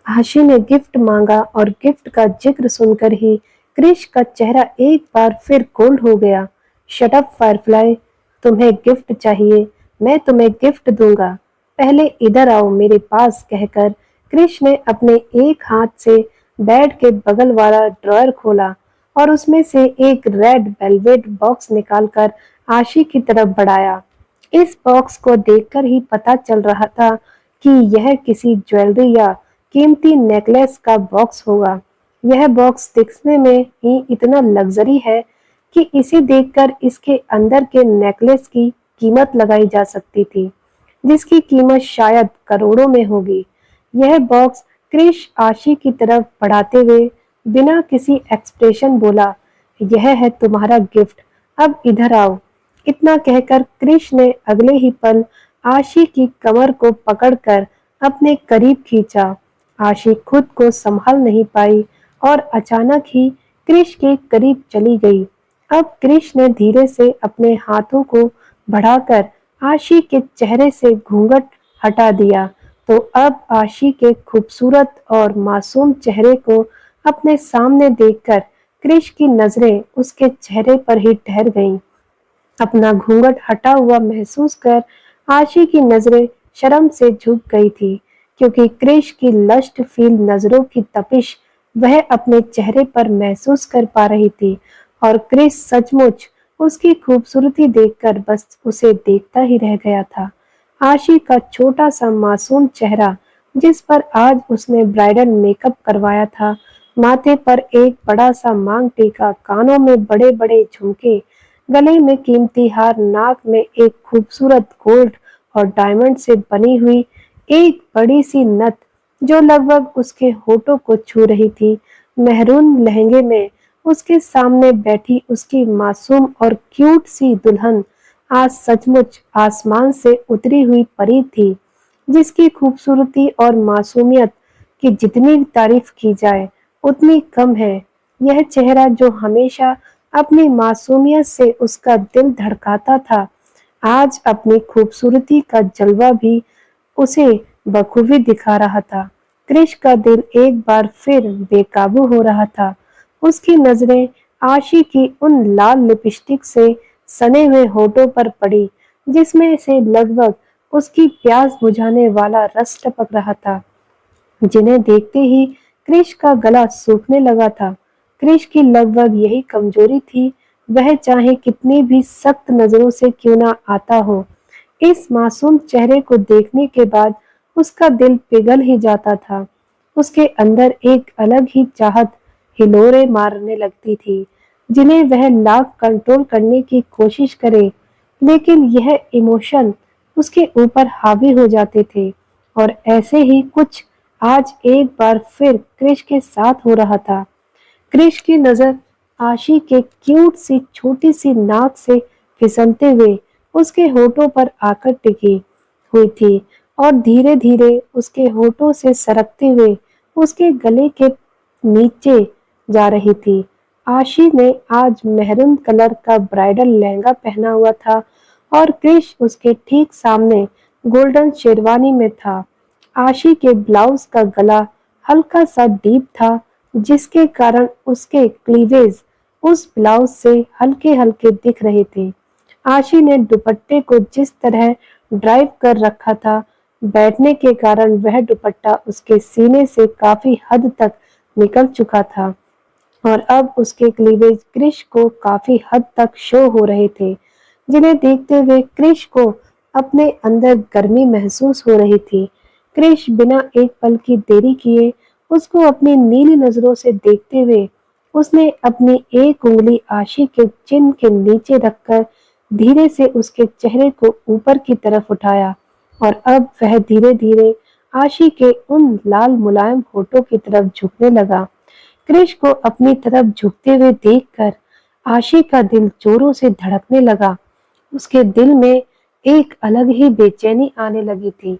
आशी ने गिफ्ट मांगा और गिफ्ट का जिक्र सुनकर ही क्रिश का चेहरा एक बार फिर कोल्ड हो गया। शट अप फायरफ्लाई, तुम्हें गिफ्ट चाहिए, मैं तुम्हें गिफ्ट दूंगा। पहले इधर आओ मेरे पास, कहकर क्रिश ने अपने एक हाथ से बेड के बगल वाला ड्रॉयर खोला और उसमें से एक रेड वेलवेट बॉक्स निकालकर आशी की तरफ बढ़ाया। इस बॉक्स को देखकर ही पता चल रहा था कि यह किसी ज्वेलरी या कीमती नेकलेस का बॉक्स होगा। यह बॉक्स दिखने में ही इतना लग्जरी है कि इसे देखकर इसके अंदर के नेकलेस की कीमत लगाई जा सकती थी, जिसकी कीमत शायद करोड़ों में होगी। यह बॉक्स क्रिश आशी की तरफ बढ़ाते हुए बिना किसी एक्सप्रेशन बोला, यह है तुम्हारा गिफ्ट, अब इधर आओ। इतना कहकर क्रिश ने अगले ही पल आशी की कमर को पकड़कर अपने करीब खींचा। आशी खुद को संभाल नहीं पाई और अचानक ही क्रिश के करीब चली गई। अब क्रिश ने धीरे से अपने हाथों को बढ़ाकर आशी के चेहरे से घूंघट हटा दिया, तो अब आशी के खूबसूरत और मासूम चेहरे को अपने सामने देखकर क्रिश की नजरें उसके चेहरे पर ही ठहर गईं। अपना घूंघट हटा हुआ महसूस कर आशी की नजरें शर्म से झुक गई थी, क्योंकि क्रिश की लस्ट फील नजरों की तपिश वह अपने चेहरे पर महसूस कर पा रही थी और क्रिश सचमुच उसकी खूबसूरती देखकर बस उसे देखता ही रह गया था। आशी का छोटा सा मासूम चेहरा, जिस पर आज उसने ब्राइडल मेकअप करवाया था, माथे पर एक बड़ा सा मांग टीका, कानों में बड़े बड़े झुमके, गले में कीमती हार, नाक में एक खूबसूरत गोल्ड और डायमंड से बनी हुई एक बड़ी सी नथ जो लगभग उसके होठों को छू रही थी। मेहरून लहंगे में उसके सामने बैठी उसकी मासूम और क्यूट सी दुल्हन आज सचमुच आसमान से उतरी हुई परी थी, जिसकी खूबसूरती और मासूमियत की जितनी तारीफ की जाए उतनी कम है। यह चेहरा जो हमेशा अपनी मासूमियत से उसका दिल धड़काता था, आज अपनी खूबसूरती का जलवा भी उसे बखूबी दिखा रहा था। क्रिश का दिल एक बार फिर बेकाबू हो रहा था। उसकी नजरें आशी की उन लाल लिपस्टिक से सने हुए होठों पर पड़ी, जिसमें से लगभग उसकी प्यास बुझाने वाला रस टपक रहा था, जिन्हें देखते ही क्रिश का गला सूखने लगा था। क्रिश की लगभग यही कमजोरी थी, वह चाहे कितनी भी सख्त नजरों से क्यों ना आता हो, इस मासूम चेहरे को देखने के बाद उसका दिल पिघल ही जाता था। उसके अंदर एक अलग ही चाहत हिलोरे मारने लगती थी, जिन्हें वह लाख कंट्रोल करने की कोशिश करे, लेकिन यह इमोशन उसके ऊपर हावी हो जाते थे। और ऐसे ही कुछ आज एक बार फिर क्रिश के साथ हो रहा था। क्रिश की नजर आशी के क्यूट सी छोटी सी नाक से फिसलते हुए उसके होठों पर आकर टिकी हुई थी और धीरे धीरे उसके होठों से सरकते हुए उसके गले के नीचे जा रही थी। आशी ने आज मेहरून कलर का ब्राइडल लहंगा पहना हुआ था और क्रिश उसके ठीक सामने गोल्डन शेरवानी में था। आशी के ब्लाउज का गला हल्का सा डीप था, जिसके कारण उसके क्लीवेज उस ब्लाउज से हल्के हल्के दिख रहे थे। आशी ने दुपट्टे को जिस तरह ड्राइव कर रखा था, बैठने के कारण वह दुपट्टा उसके सीने से काफी हद तक निकल चुका था और अब उसके क्लीवेज क्रिश को काफी हद तक शो हो रहे थे, जिन्हें देखते हुए क्रिश को अपने अंदर गर्मी महसूस हो रही थी। क्रिश बिना एक पल की देरी किए उसको अपनी नीली नजरों से देखते हुए उसने अपनी एक उंगली आशी के चिन के नीचे रखकर धीरे से उसके चेहरे को ऊपर की तरफ उठाया और अब वह धीरे धीरे आशी के उन लाल मुलायम होठों की तरफ झुकने लगा। क्रिश को अपनी तरफ झुकते हुए देखकर आशी का दिल जोरों से धड़कने लगा। उसके दिल में एक अलग ही बेचैनी आने लगी थी।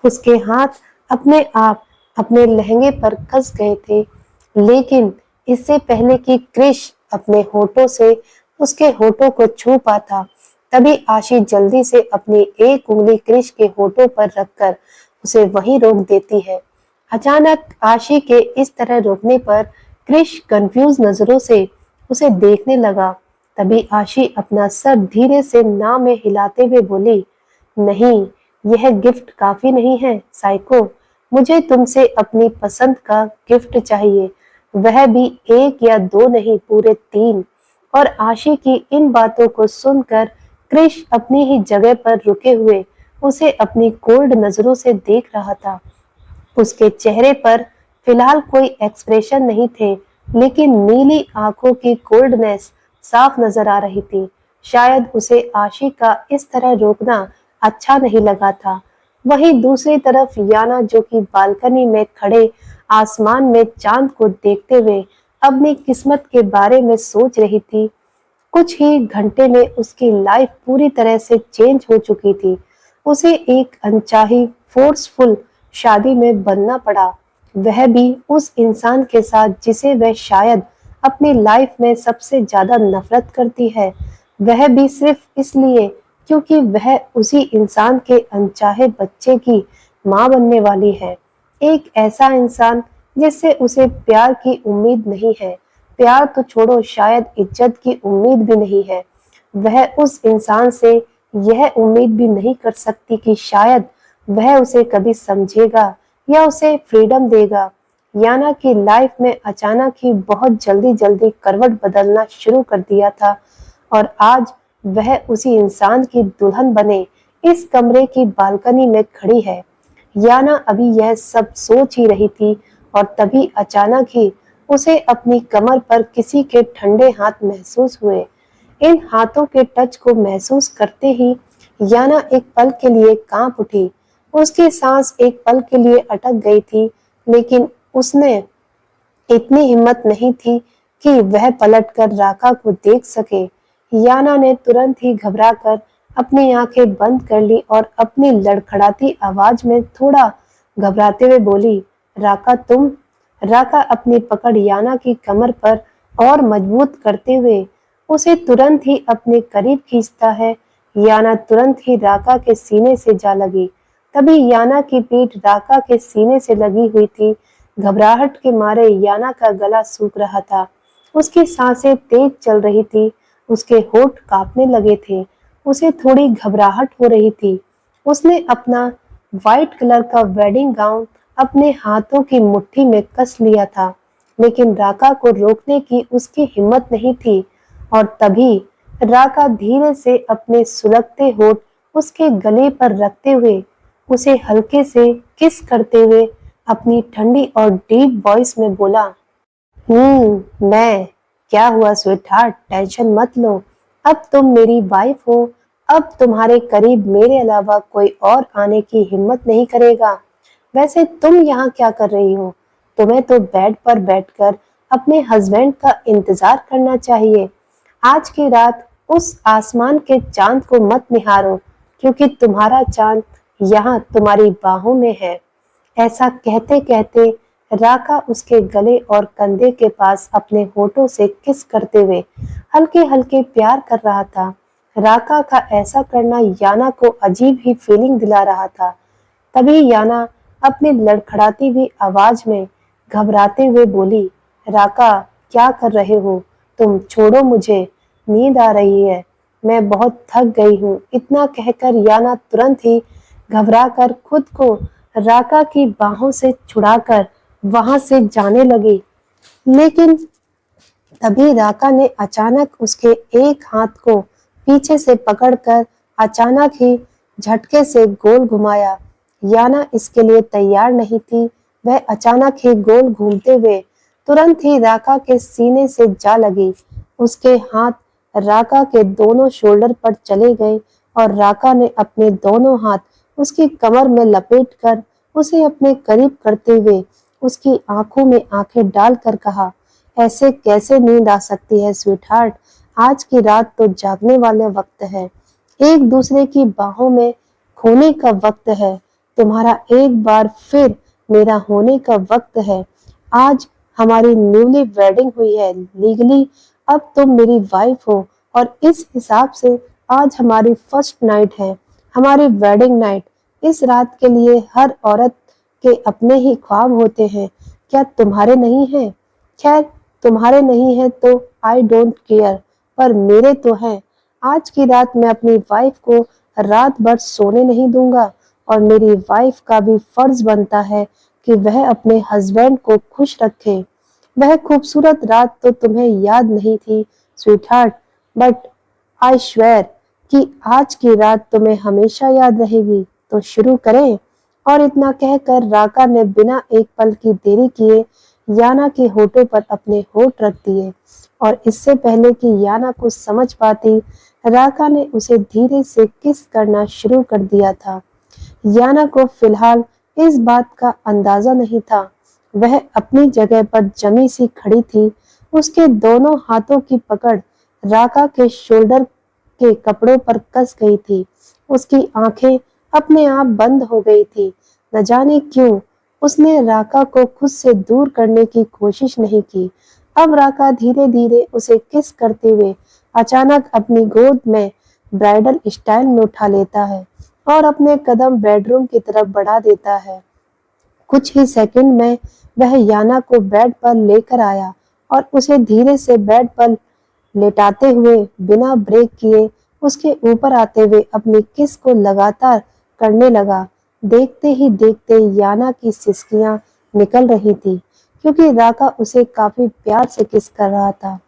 उसके हाथ अपने आप अपने लहंगे पर कस गए थे, लेकिन इससे पहले कि क्रिश अपने होठों से उसके होठों को छू पाता, तभी आशी जल्दी से अपनी एक उंगली क्रिश के होठों पर रखकर उसे वहीं रोक देती है। अचानक आशी के इस तरह रोकने पर क्रिश कंफ्यूज नजरों से उसे देखने लगा। तभी आशी अपना सर धीरे से ना में हिलाते हुए बोली, नहीं, यह गिफ्ट काफी नहीं है साइको। मुझे तुमसे अपनी पसंद का गिफ्ट चाहिए, वह भी एक या दो नहीं, पूरे तीन। और आशी की इन बातों को सुनकर क्रिश अपनी ही जगह पर रुके हुए उसे अपनी कोल्ड नजरों से देख रहा था। उसके चेहरे पर फिलहाल कोई एक्सप्रेशन नहीं थे, लेकिन नीली आंखों की कोल्डनेस साफ नजर आ रही थी। शायद उसे आशी का इस तरह रोकना अच्छा नहीं लगा था। वहीं दूसरी तरफ याना, जो कि बालकनी में खड़े आसमान में चांद को देखते हुए अपनी किस्मत के बारे में सोच रही थी। कुछ ही घंटे में उसकी लाइफ पूरी तरह से चेंज हो चुकी थी। उसे एक अनचाही फोर्सफुल शादी में बंधना पड़ा, वह भी उस इंसान के साथ जिसे वह शायद अपनी लाइफ में सबसे ज्यादा नफरत करती है। वह भी सिर्फ इसलिए क्योंकि वह उसी इंसान के अनचाहे बच्चे की मां बनने वाली है। एक ऐसा इंसान जिससे उसे प्यार की उम्मीद नहीं है, प्यार तो छोड़ो, शायद इज्जत की उम्मीद भी नहीं है। वह उस इंसान से यह उम्मीद भी नहीं कर सकती कि शायद वह उसे कभी समझेगा या उसे फ्रीडम देगा। याना की लाइफ में अचानक ही बहुत जल्दी जल्दी करवट बदलना शुरू कर दिया था, और आज वह उसी इंसान की दुल्हन बने इस कमरे की बालकनी में खड़ी है। याना अभी यह सब सोच ही रही थी, और तभी अचानक ही उसे अपनी कमर पर किसी के ठंडे हाथ महसूस हुए। इन हाथों के टच को महसूस करते ही याना एक पल के लिए कांप उठी। उसकी सांस एक पल के लिए अटक गई थी, लेकिन उसने इतनी हिम्मत नहीं थी कि वह पलटकर राका को देख सके। याना ने तुरंत ही घबराकर अपनी आंखें बंद कर ली और अपनी लड़खड़ाती आवाज में थोड़ा घबराते हुए बोली, राका तुम। राका अपनी पकड़ याना की कमर पर और मजबूत करते हुए उसे तुरंत ही अपने करीब खींचता है। याना तुरंत ही राका के सीने से जा लगी। तभी याना की पीठ राका के सीने से लगी हुई थी। घबराहट के मारे याना का गला सूख रहा था, उसकी सांसें तेज चल रही थी, उसके होठ कांपने लगे थे, उसे थोड़ी घबराहट हो रही थी। उसने अपना व्हाइट कलर का वेडिंग गाउन अपने हाथों की मुट्ठी में कस लिया था, लेकिन राका को रोकने की उसकी हिम्मत नहीं थी। और तभी राका धीरे से अपने सुलगते होठ उसके गले पर रखते हुए उसे हल्के से किस करते हुए अपनी ठंडी और डीप वॉइस में बोला, मैं। क्या हुआ स्वीटहार्ट, टेंशन मत लो, अब तुम मेरी वाइफ हो। अब तुम्हारे करीब मेरे अलावा कोई और आने की हिम्मत नहीं करेगा। वैसे तुम यहाँ क्या कर रही हो? तुम्हें तो बेड पर बैठकर अपने हस्बैंड का इंतजार करना चाहिए। आज की रात उस आसमान के चांद को मत निहारो, क्योंकि तुम्हारा चांद यहाँ तुम्हारी बाहों में है। ऐसा कहते कहते राका उसके गले और कंधे के पास अपने होठों से किस करते हुए हल्के हल्के प्यार कर रहा था। राका का ऐसा करना याना को अजीब ही फीलिंग दिला रहा था। तभी याना अपनी लड़खड़ाती हुई आवाज में घबराते हुए बोली, राका क्या कर रहे हो तुम? छोड़ो मुझे, नींद आ रही है, मैं बहुत थक गई हूँ। इतना कहकर याना तुरंत ही घबराकर खुद को राका की बाहों से छुड़ाकर वहां से जाने लगी। लेकिन तभी राका ने अचानक उसके एक हाथ को पीछे से पकड़कर अचानक ही झटके से गोल घुमाया। याना इसके लिए तैयार नहीं थी। वह अचानक ही गोल घूमते हुए तुरंत ही राका के सीने से जा लगी। उसके हाथ राका के दोनों शोल्डर पर चले गए और राका ने अपने दोनों हाथ उसकी कमर में लपेटकर उसे अपने करीब करते हुए उसकी आंखों में आंखें डालकर कहा, ऐसे कैसे नींद आ सकती है स्वीटहार्ट? आज की रात तो जागने वाले वक्त है, एक दूसरे की बाहों में खोने का वक्त है, तुम्हारा एक बार फिर मेरा होने का वक्त है। आज हमारी न्यूली वेडिंग हुई है लीगली, अब तुम मेरी वाइफ हो, और इस हिसाब से आज हमारी फर्स्ट नाइट है, हमारी वेडिंग नाइट। इस रात के लिए हर औरत के अपने ही ख्वाब होते हैं, क्या तुम्हारे नहीं हैं? खैर, तुम्हारे नहीं है तो आई डोंट केयर, पर मेरे तो हैं। आज की रात मैं अपनी वाइफ को रात भर सोने नहीं दूंगा और मेरी वाइफ का भी फर्ज बनता है कि वह अपने हस्बैंड को खुश रखे। वह खूबसूरत रात तो तुम्हें याद नहीं थी स्वीटहार्ट, बट आई श्वेयर कि आज की रात तुम्हें हमेशा याद रहेगी। तो शुरू करें। और इतना कहकर राका ने बिना एक पल की देरी किए याना के होठों पर अपने होठ रख दिए और इससे पहले कि याना कुछ समझ पाती, राका ने उसे धीरे से किस करना शुरू कर दिया था। याना को फिलहाल इस बात का अंदाजा नहीं था। वह अपनी जगह पर जमी सी खड़ी थी। उसके दोनों हाथों की पकड़ राका के शोल्डर के कपड़ों पर कस गई थी। उसकी आंखें अपने आप बंद हो गई थी। न जाने क्यों उसने राका को खुद से दूर करने की कोशिश नहीं की। अब राका धीरे धीरे उसे किस करते हुए अचानक अपनी गोद में ब्राइडल स्टाइल में उठा लेता है और अपने कदम बेडरूम की तरफ बढ़ा देता है। कुछ ही सेकंड में वह याना को बेड पर लेकर आया और उसे धीरे से बेड पर लेटाते हुए बिना ब्रेक किए उसके ऊपर आते हुए अपनी किस को लगातार करने लगा। देखते ही देखते याना की सिसकियां निकल रही थी क्योंकि राका उसे काफी प्यार से किस कर रहा था।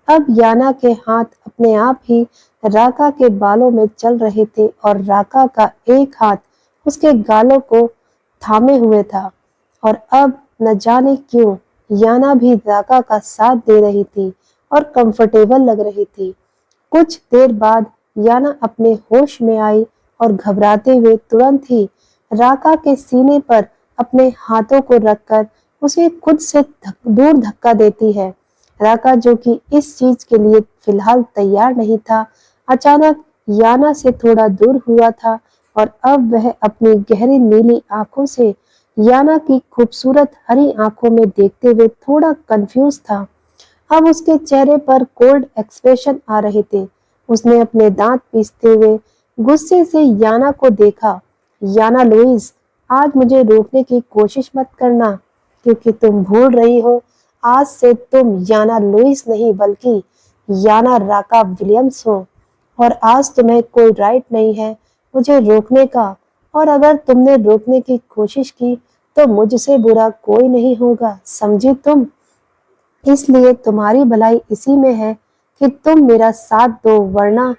अब याना के हाथ अपने आप ही राका के बालों में चल रहे थे और राका का एक हाथ उसके गालों को थामे हुए था और अब न जाने क्यों याना भी राका का साथ दे रही थी और कंफर्टेबल लग रही थी। कुछ देर बाद याना अपने होश में आई और घबराते हुए तुरंत ही राका के सीने पर अपने हाथों को रखकर उसे खुद से दूर धक्का देती है। राका, जो कि इस चीज के लिए फिलहाल तैयार नहीं था, अचानक याना से थोड़ा दूर हुआ था और अब वह अपनी गहरी नीली आंखों से याना की खूबसूरत हरी आंखों में देखते हुए थोड़ा कंफ्यूज था। अब उसके चेहरे पर कोल्ड एक्सप्रेशन आ रहे थे। उसने अपने दांत पीसते हुए गुस्से से याना को देखा। याना लुइस, आज मुझे रोकने की कोशिश मत करना, क्योंकि तुम भूल रही हो आज से तुम याना लुइस नहीं बल्कि याना राका विलियम्स हो और आज तुम्हें कोई राइट नहीं है मुझे रोकने का। और अगर तुमने रोकने की कोशिश की तो मुझसे बुरा कोई नहीं होगा, समझी तुम? इसलिए तुम्हारी भलाई इसी में है कि तुम मेरा साथ दो, वरना।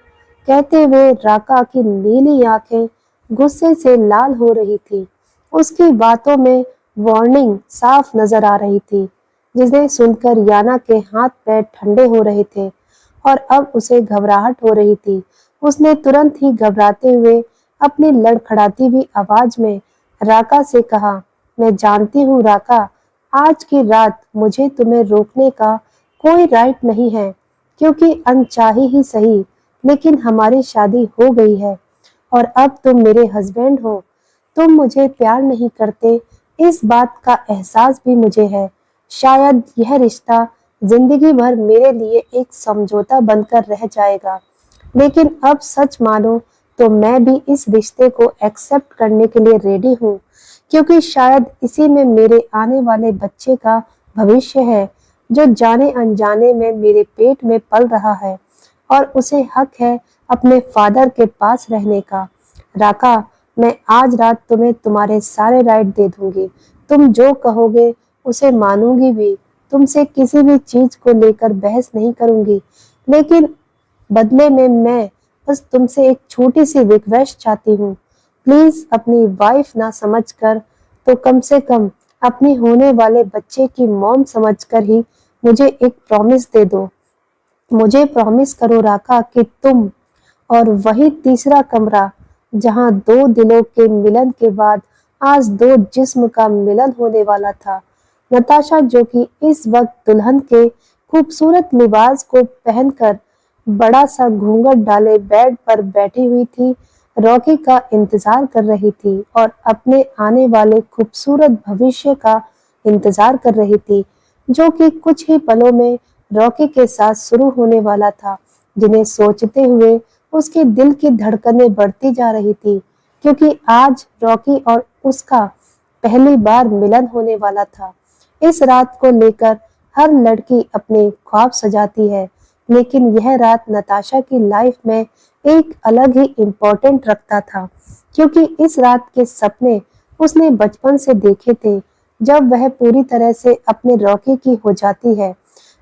कहते हुए राका की नीली आंखें गुस्से से लाल हो रही थी। उसकी बातों में वार्निंग साफ नजर आ रही थी, जिसे सुनकर याना के हाथ पैर ठंडे हो रहे थे और अब उसे घबराहट हो रही थी। उसने तुरंत ही घबराते हुए अपनी लड़खड़ाती हुई आवाज में राका से कहा, मैं जानती हूँ राका, आज की रात मुझे तुम्हें रोकने का कोई राइट नहीं है, क्योंकि अनचाही ही सही, लेकिन हमारी शादी हो गई है और अब तुम मेरे हस्बैंड हो। तुम मुझे प्यार नहीं करते, इस बात का एहसास भी मुझे है। शायद यह रिश्ता जिंदगी भर मेरे लिए एक समझौता बनकर रह जाएगा, लेकिन अब सच मानो तो मैं भी इस रिश्ते को एक्सेप्ट करने के लिए रेडी हूँ, क्योंकि शायद इसी में मेरे आने वाले बच्चे का भविष्य है, जो जाने अनजाने में मेरे पेट में पल रहा है और उसे हक है अपने फादर के पास रहने का। राका, मैं आज रात तुम्हें तुम्हारे सारे राइट दे दूंगी। तुम जो कहोगे उसे मानूंगी भी। तुमसे किसी भी चीज को लेकर बहस नहीं करूंगी, लेकिन बदले में मैं बस तुमसे एक छोटी सी रिक्वेस्ट चाहती हूँ। प्लीज अपनी वाइफ ना समझकर तो कम से कम अपनी होने वाले बच्चे की मॉम समझकर ही मुझे एक प्रॉमिस दे दो। मुझे प्रॉमिस करो राका कि तुम और वही तीसरा कमरा जहां दो दिलों के मिलन के बाद आज दो जिस्म का मिलन होने वाला था। नताशा, जो कि इस वक्त दुल्हन के खूबसूरत लिबास को पहनकर बड़ा सा घूंघट डाले बेड पर बैठी हुई थी, रॉकी का इंतजार कर रही थी और अपने आने वाले खूबसूरत भविष्य का इंतजार कर रही थी, जो कि कुछ ही पलों में रॉकी के साथ शुरू होने वाला था, जिन्हें सोचते हुए उसके दिल की धड़कनें बढ़ती जा रही थी, क्योंकि आज रॉकी और उसका पहली बार मिलन होने वाला था। इस रात को लेकर हर लड़की अपने ख्वाब सजाती है, लेकिन यह रात नताशा की लाइफ में एक अलग ही इम्पोर्टेंट रखता था, क्योंकि इस रात के सपने उसने बचपन से देखे थे, जब वह पूरी तरह से अपने रॉकी की हो जाती है।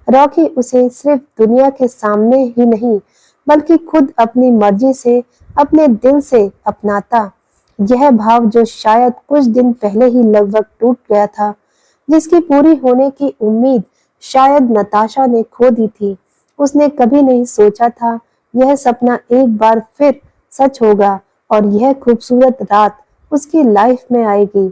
रॉकी उसे सिर्फ दुनिया के सामने ही नहीं, बल्कि खुद अपनी मर्जी से अपने दिल से अपनाता। यह भाव जो शायद कुछ दिन पहले ही लगभग टूट गया था, जिसकी पूरी होने की उम्मीद शायद नताशा ने खो दी थी। उसने कभी नहीं सोचा था यह सपना एक बार फिर सच होगा और यह खूबसूरत रात उसकी लाइफ में आएगी।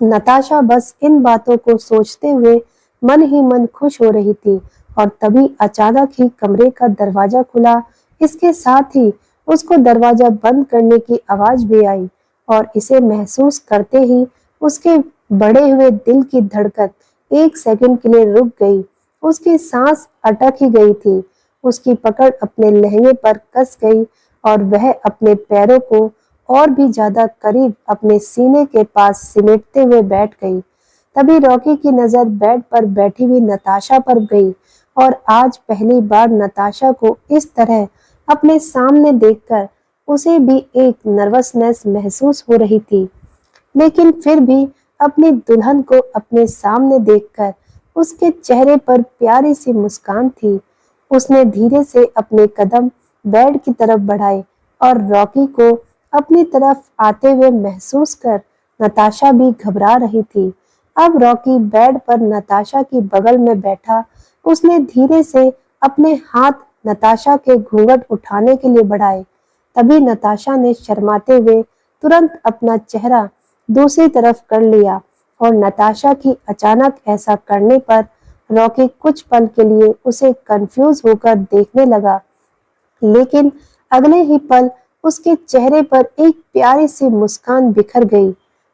नताशा बस इन बातों को सोचते हुए मन ही मन खुश हो रही थी, और तभी अचानक ही कमरे का दरवाजा खुला। इसके साथ ही उसको दरवाजा बंद करने की आवाज भी आई, और इसे महसूस करते ही उसके बढ़े हुए दिल की धड़कन एक सेकंड के लिए रुक गई। उसकी सांस अटक ही गई थी। उसकी पकड़ अपने लहंगे पर कस गई और वह अपने पैरों को और भी ज्यादा करीब अपने सीने के पास सिमटते हुए बैठ गई। तभी रॉकी की नजर बेड पर बैठी हुई नताशा पर गई, और आज पहली बार नताशा को इस तरह अपने सामने देखकर उसे भी एक नर्वसनेस महसूस हो रही थी। लेकिन फिर भी अपनी दुल्हन को अपने सामने देखकर उसके चेहरे पर प्यारी सी मुस्कान थी। उसने धीरे से अपने कदम बेड की तरफ बढ़ाए, और रॉकी को अपनी तरफ आते हुए महसूस कर नताशा भी घबरा रही थी। अब रॉकी बेड पर नताशा की बगल में बैठा। उसने धीरे से अपने हाथ नताशा के घूंघट उठाने के लिए बढ़ाए। तभी नताशा ने शर्माते हुए तुरंत अपना चेहरा दूसरी तरफ कर लिया, और नताशा की अचानक ऐसा करने पर रॉकी कुछ पल के लिए उसे कंफ्यूज होकर देखने लगा। लेकिन अगले ही पल उसके चेहरे पर एक प्यारी सी मुस्कान बिखर गई।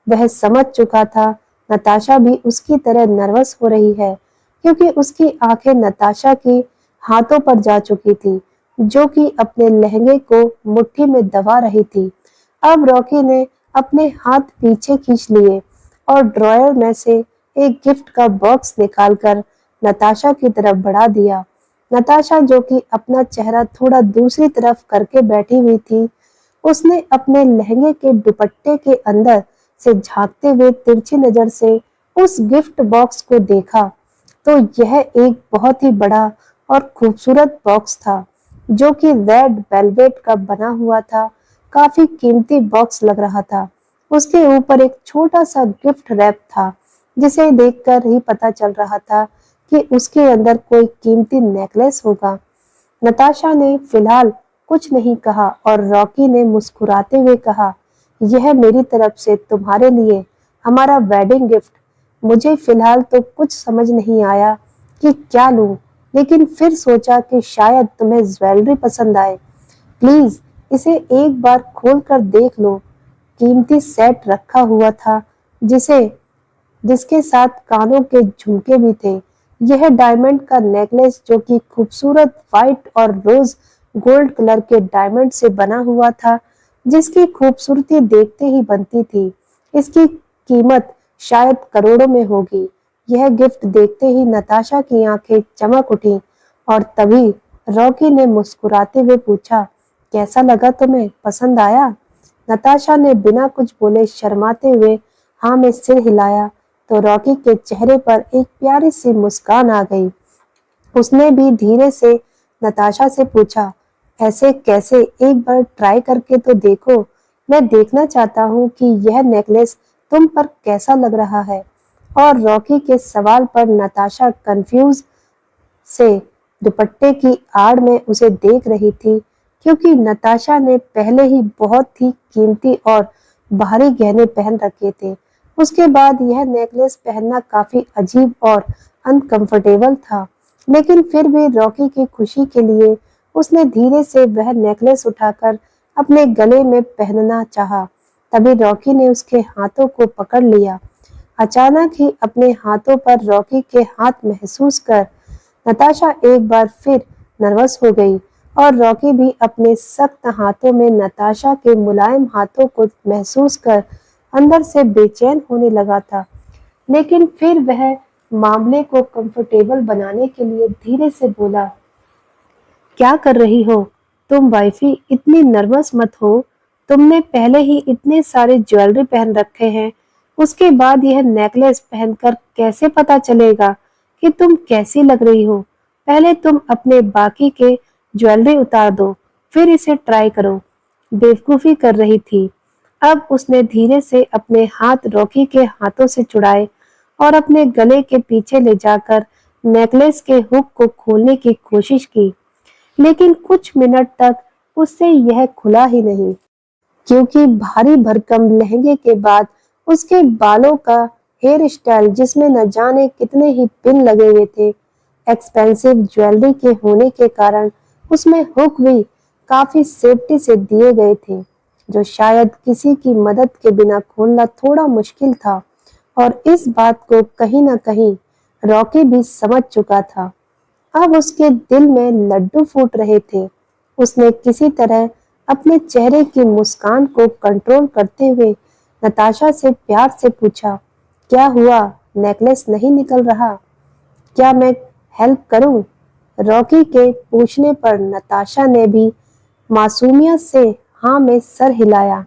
वह समझ चुका था नताशा भी उसकी तरह नर्वस हो रही है, क्योंकि उसकी आंखें नताशा की हाथों पर जा चुकी थी, जो कि अपने लहंगे को मुट्ठी में दबा रही थी। अब रॉकी ने अपने हाथ पीछे खींच लिए और ड्रॉयर में से एक गिफ्ट का बॉक्स निकालकर नताशा की तरफ बढ़ा दिया। नताशा, जो कि अपना चेहरा थोड़ा दूसरी तरफ करके बैठी हुई थी, उसने अपने लहंगे के दुपट्टे के अंदर से झांकते हुए तिरछी नजर से उस गिफ्ट बॉक्स को देखा। तो यह एक बहुत ही बड़ा और खूबसूरत बॉक्स था, जो कि रेड वेलवेट का बना हुआ था। काफी कीमती बॉक्स लग रहा था। उसके ऊपर एक छोटा सा गिफ्ट रैप था, जिसे देखकर ही पता चल रहा था कि उसके अंदर कोई कीमती नेकलेस होगा। नताशा ने फिलहाल कुछ नहीं कहा, और रॉकी ने मुस्कुराते हुए कहा, यह मेरी तरफ से तुम्हारे लिए हमारा वेडिंग गिफ्ट। मुझे फिलहाल तो कुछ समझ नहीं आया कि क्या लूं, लेकिन फिर सोचा कि शायद तुम्हें ज्वेलरी पसंद आए। प्लीज इसे एक बार खोल कर देख लो। कीमती सेट रखा हुआ था, जिसके साथ कानों के झुमके भी थे। यह डायमंड का नेकलेस, जो कि खूबसूरत व्हाइट और रोज गोल्ड कलर के डायमंड से बना हुआ था, जिसकी खूबसूरती देखते ही बनती थी। इसकी कीमत शायद करोड़ों में होगी। यह गिफ्ट देखते ही नताशा की आंखें चमक उठी, और तभी रॉकी ने मुस्कुराते हुए पूछा, कैसा लगा तुम्हें, पसंद आया? नताशा ने बिना कुछ बोले शर्माते हुए हाँ में सिर हिलाया, तो रॉकी के चेहरे पर एक प्यारी सी मुस्कान आ गई। उसने भी धीरे से नताशा से पूछा, ऐसे कैसे, एक बार ट्राई करके तो देखो। मैं देखना चाहता हूँ कि यह नेकलेस तुम पर कैसा लग रहा है। और रॉकी के सवाल पर नताशा कंफ्यूज से दुपट्टे की आड़ में उसे देख रही थी, क्योंकि नताशा ने पहले ही बहुत ही कीमती और भारी गहने पहन रखे थे। उसके बाद यह नेकलेस पहनना काफी अजीब और अनकंफर्टेबल था, लेकिन फिर भी रॉकी की खुशी के लिए उसने धीरे से वह नेकलेस उठाकर अपने गले में पहनना चाहा। तभी रॉकी ने उसके हाथों को पकड़ लिया। अचानक ही अपने हाथों पर रॉकी के हाथ महसूस कर नताशा एक बार फिर नर्वस हो गई, और रॉकी भी अपने सख्त हाथों में नताशा के मुलायम हाथों को महसूस कर अंदर से बेचैन होने लगा था। लेकिन फिर वह मामले को कंफर्टेबल बनाने के लिए धीरे से बोला, क्या कर रही हो तुम वाइफी? इतनी नर्वस मत हो। तुमने पहले ही इतने सारे ज्वेलरी पहन रखे हैं, उसके बाद यह नेकलेस पहनकर कैसे पता चलेगा कि तुम कैसी लग रही हो? पहले तुम अपने बाकी के ज्वेलरी उतार दो, फिर इसे ट्राई करो। बेवकूफी कर रही थी। अब उसने धीरे से अपने हाथ रॉकी के हाथों से छुड़ाए और अपने गले के पीछे ले जाकर नेकलेस के हुक को खोलने की कोशिश की। लेकिन कुछ मिनट तक उससे यह खुला ही नहीं, क्योंकि भारी भरकम लहंगे के बाद उसके बालों का हेयर स्टाइल, जिसमें न जाने कितने ही पिन लगे हुए थे, एक्सपेंसिव ज्वेलरी के होने के कारण उसमें हुक भी काफी सेफ्टी से दिए गए थे, जो शायद किसी की मदद के बिना खोलना थोड़ा मुश्किल था। और इस बात को कहीं न कहीं रॉकी भी समझ चुका था। अब उसके दिल में लड्डू फूट रहे थे। उसने किसी तरह अपने चेहरे की मुस्कान को कंट्रोल करते हुए नताशा से प्यार से पूछा, क्या हुआ? नेकलेस नहीं निकल रहा? क्या मैं हेल्प करूं? रॉकी के पूछने पर नताशा ने भी मासूमियत से हाँ में सर हिलाया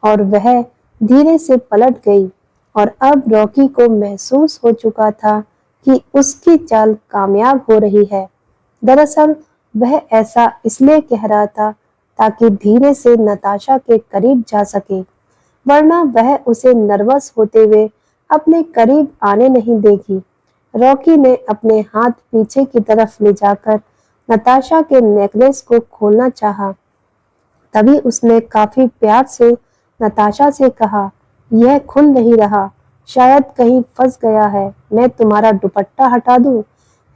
और वह धीरे से पलट गई। और अब रॉकी को महसूस हो चुका था कि उसकी चाल कामयाब हो रही है। दरअसल वह ऐसा इसलिए कह रहा था ताकि धीरे से नताशा के करीब जा सके, वरना वह उसे नर्वस होते हुए अपने करीब आने नहीं देगी। रॉकी ने अपने हाथ पीछे की तरफ ले जाकर नताशा के नेकलेस को खोलना चाहा। तभी उसने काफी प्यार से नताशा से कहा, यह खुल नहीं रहा, शायद कहीं फंस गया है, मैं तुम्हारा दुपट्टा हटा दूं?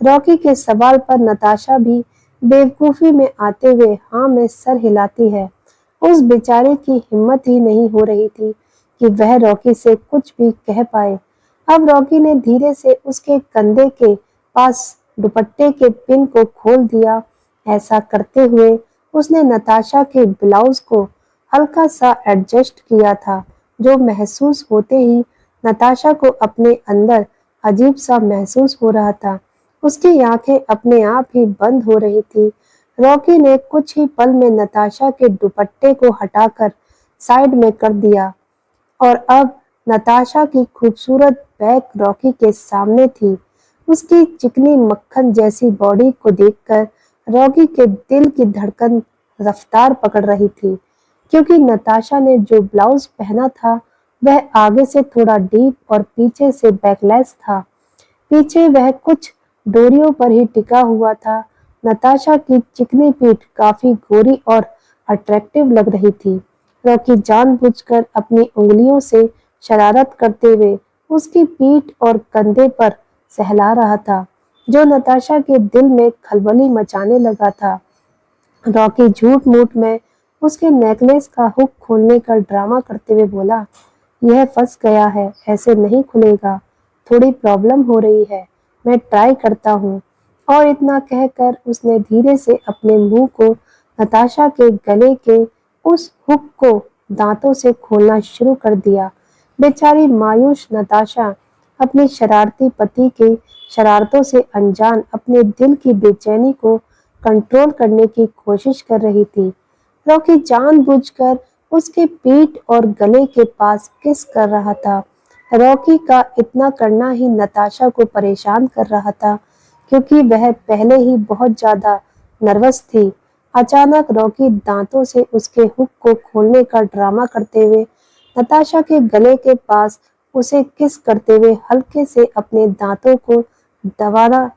रॉकी के सवाल पर नताशा भी बेवकूफी में आते हुए हाँ में सर हिलाती है। उस बेचारे की हिम्मत ही नहीं हो रही थी कि वह रॉकी से कुछ भी कह पाए। अब रॉकी ने धीरे से उसके कंधे के पास दुपट्टे के पिन को खोल दिया। ऐसा करते हुए उसने नताशा के ब्लाउज को हल्का सा एडजस्ट किया था, जो महसूस होते ही नताशा को अपने अंदर अजीब सा महसूस हो रहा था। उसकी आंखें अपने आप ही बंद हो रही थी। रॉकी ने कुछ ही पल में नताशा के दुपट्टे को हटाकर साइड में कर दिया और अब नताशा की खूबसूरत बैक रॉकी के सामने थी। उसकी चिकनी मक्खन जैसी बॉडी को देखकर रॉकी के दिल की धड़कन रफ्तार पकड़ रही थी, क्योंकि नताशा ने जो ब्लाउज पहना था वह आगे से थोड़ा डीप और पीछे से बैकलेस था। पीछे वह कुछ डोरियों पर ही टिका हुआ था। नताशा की चिकनी पीठ काफी गोरी और अट्रैक्टिव लग रही थी। रॉकी जानबूझकर अपनी उंगलियों से शरारत करते हुए उसकी पीठ और कंधे पर सहला रहा था, जो नताशा के दिल में खलबली मचाने लगा था। रॉकी झूठ मूठ में उसके नेकलेस का हुक खोलने का ड्रामा करते हुए बोला, यह फंस गया है, ऐसे नहीं खुलेगा, थोड़ी प्रॉब्लम हो रही है, मैं ट्राई करता हूँ। और इतना कहकर उसने धीरे से अपने मुंह को नताशा के गले के उस हुक को दांतों से खोलना शुरू कर दिया। बेचारी मायूस नताशा अपने शरारती पति के शरारतों से अनजान अपने दिल की बेचैनी को कंट्रोल करने की कोशिश कर रही थी। रॉकी जानबूझकर उसके पीठ और गले के पास किस कर रहा था। रॉकी का इतना करना ही नताशा को परेशान कर रहा था, क्योंकि वह पहले ही बहुत ज्यादा नर्वस थी। अचानक रॉकी दांतों से उसके हुक को खोलने का ड्रामा करते हुए नताशा के गले के पास उसे किस करते हुए हल्के से अपने दांतों को दबाना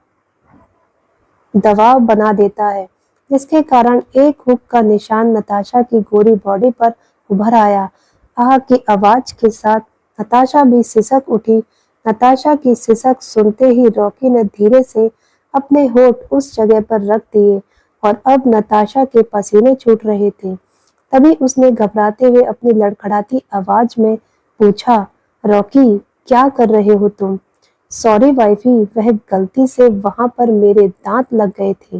दबाव बना देता है, जिसके कारण एक हुक का निशान नताशा की गोरी बॉडी पर उभर आया। आह की आवाज के साथ नताशा भी सिसक उठी। नताशा की सिसक सुनते ही रॉकी ने धीरे से अपने होठ उस जगह पर रख दिए और अब नताशा के पसीने छूट रहे थे। तभी उसने घबराते हुए अपनी लड़खड़ाती आवाज में पूछा, रॉकी क्या कर रहे हो तुम? सॉरी वाइफी, वह गलती से वहां पर मेरे दांत लग गए थे,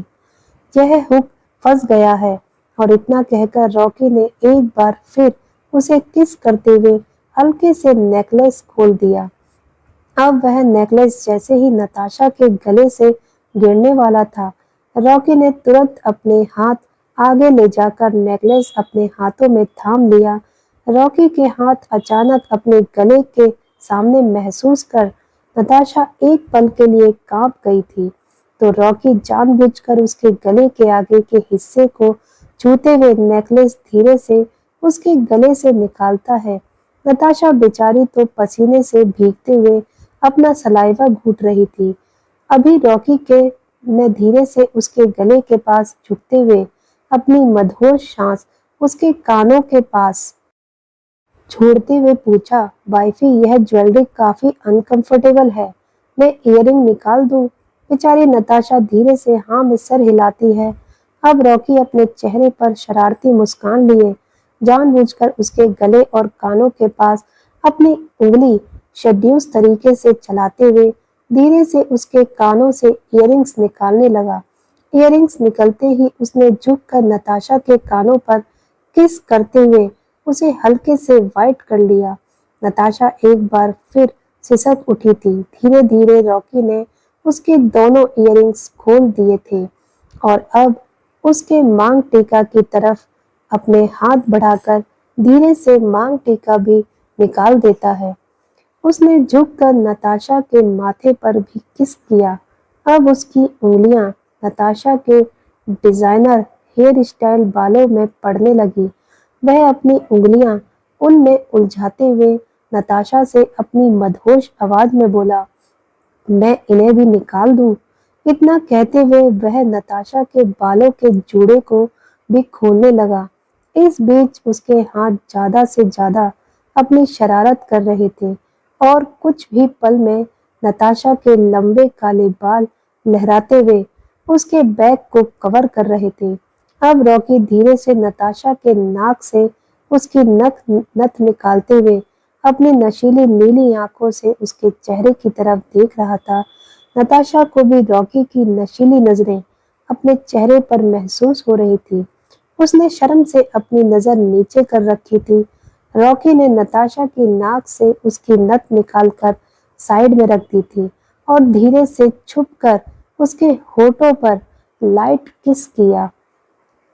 यह हुक फंस गया है। और इतना कहकर रॉकी ने एक बार फिर उसे किस करते हुए हल्के से नेकलेस खोल दिया। अब वह नेकलेस जैसे ही नताशा के गले से गिरने वाला था, रॉकी ने तुरंत अपने हाथ आगे ले जाकर नेकलेस अपने हाथों में थाम लिया। रॉकी के हाथ अचानक अपने गले के सामने महसूस कर नताशा एक पल के लिए कांप गई थी। तो रॉकी जानबूझकर उसके गले के आगे के हिस्से को छूते हुए नेकलेस धीरे से उसके गले से निकालता है। नताशा बेचारी तो पसीने से भीगते हुए अपना सलाइवा घूट रही थी। अभी रॉकी के ने धीरे से उसके गले के पास झुकते हुए अपनी मधुर सांस उसके कानों के पास छोड़ते हुए पूछा, वाइफी यह ज्वेलरी काफी अनकंफर्टेबल है, मैं इयररिंग निकाल दूं? बेचारी नताशा धीरे से हाँ में सर हिलाती है। अब रॉकी अपने चेहरे पर शरारती मुस्कान लिए जानबूझकर उसके गले और कानों के पास अपनी उंगली शेड्यूस तरीके से चलाते हुए धीरे से उसके कानों से इयररिंग्स निकालने लगा। इयररिंग्स निकलते ही उसने झुककर नताशा के कानों पर किस करते हुए उसे हल्के से वाइट कर लिया। नताशा एक बार फिर सिसक उठी थी। धीरे धीरे रॉकी ने उसके दोनों इयररिंग्स खोल दिए थे और अब उसके मांग टीका की तरफ अपने हाथ बढ़ाकर धीरे से मांग टीका भी निकाल देता है। उसने झुककर नताशा के माथे पर भी किस किया। अब उसकी उंगलियां नताशा के डिजाइनर हेयर स्टाइल बालों में पड़ने लगी। वह अपनी उंगलियां उनमें उलझाते हुए नताशा से अपनी मदहोश आवाज में बोला, मैं इन्हें भी निकाल दूं? इतना कहते हुए वह नताशा के बालों के जूड़े को भी खोलने लगा। इस बीच उसके हाथ ज्यादा से ज्यादा अपनी शरारत कर रहे थे और कुछ भी पल में नताशा के लंबे काले बाल लहराते हुए उसके बैक को कवर कर रहे थे। अब रॉकी धीरे से नताशा के नाक से उसकी नथ निकालते हुए अपनी नशीली नीली आंखों से उसके चेहरे की तरफ देख रहा था। नताशा को भी रॉकी की नशीली नजरें अपने चेहरे पर महसूस हो रही थी। उसने शर्म से अपनी नजर नीचे कर रखी थी। रॉकी ने नताशा की नाक से उसकी नथ निकालकर साइड में रख दी थी और धीरे से छुपकर उसके होठों पर लाइट किस किया।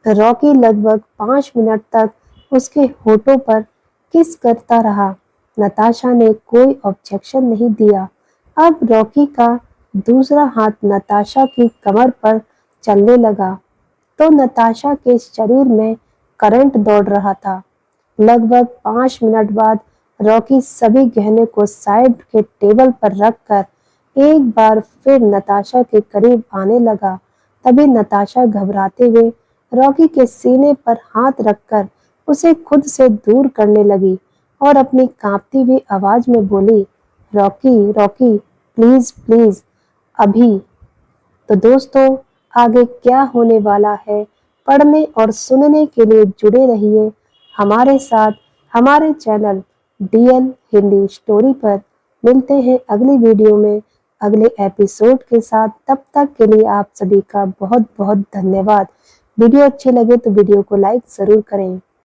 रॉकी लगभग 5 मिनट तक उसके होठों पर किस करता रहा। नताशा ने कोई ऑब्जेक्शन नहीं दिया। अब रॉकी का दूसरा हाथ नताशा की कमर पर चलने लगा तो नताशा के शरीर में करंट दौड़ रहा था। लगभग 5 मिनट बाद रॉकी सभी गहने को साइड के टेबल पर रखकर एक बार फिर नताशा के करीब आने लगा। तभी नताशा घबराते हुए रॉकी के सीने पर हाथ रखकर उसे खुद से दूर करने लगी और अपनी कांपती हुई आवाज में बोली, रॉकी रॉकी प्लीज प्लीज अभी। तो दोस्तों, आगे क्या होने वाला है पढ़ने और सुनने के लिए जुड़े रहिए हमारे साथ हमारे चैनल डीएल हिंदी स्टोरी पर। मिलते हैं अगली वीडियो में अगले एपिसोड के साथ। तब तक के लिए आप सभी का बहुत बहुत धन्यवाद। वीडियो अच्छी लगे तो वीडियो को लाइक जरूर करें।